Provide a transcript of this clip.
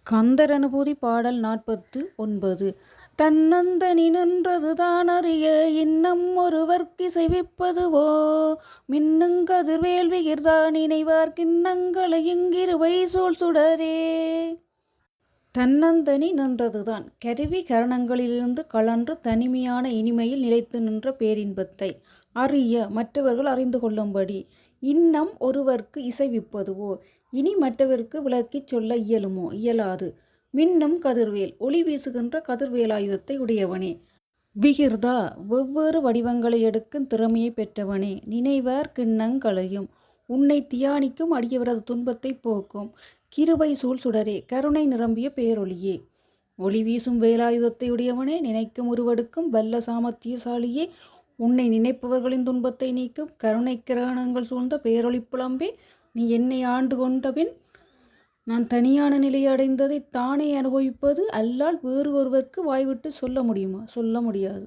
கந்தர் அனுபூதி பாடல் 49. தன்னந்தனி நின்றது தானறிய இன்னம் ஒருவர்க்கிசைவிப்பதுவோ மின்னுங்கதிர் வேள்வியிர்தான் நினைவார் கிண்ணங்களை இங்கிருவை சூழ் சுடரே. தன்னந்தனி நின்றதுதான் கருவி கரணங்களிலிருந்து கழன்று தனிமையான இனிமையில் நிலைத்து நின்ற பேரின்பத்தை அறிய மற்றவர்கள் அறிந்து கொள்ளும்படி இன்னம் ஒருவர்க்கு இசைவிப்பதுவோ இனி மற்றவருக்கு விளக்கிச் சொல்ல இயலுமோ இயலாது. மின்னும் கதிர்வேல் ஒளி வீசுகின்ற கதிர்வேலாயுதத்தை உடையவனே. விகிர்தா வெவ்வேறு வடிவங்களை எடுக்கும் திறமையை பெற்றவனே. நினைவார் கிண்ணங்களையும் உன்னை தியானிக்கும் அடியவரது துன்பத்தை போக்கும் கிருபை சூழ் சுடரே. கருணை நிரம்பிய பேரொளியே. ஒளி வீசும் வேலாயுதத்தை உடையவனே. நினைக்கும் உருவெடுக்கும் வல்ல சாமர்த்தியசாலியே. உன்னை நினைப்பவர்களின் துன்பத்தை நீக்கும் கருணை கிரணங்கள் சூழ்ந்த பேரொளி புலம்பே. நீ என்னை ஆண்டு கொண்டபின் நான் தனியான நிலையை அடைந்ததை தானே அனுபவிப்பது அல்லால் வேறு ஒருவருக்கு வாய்விட்டு சொல்ல முடியுமா? சொல்ல முடியாது.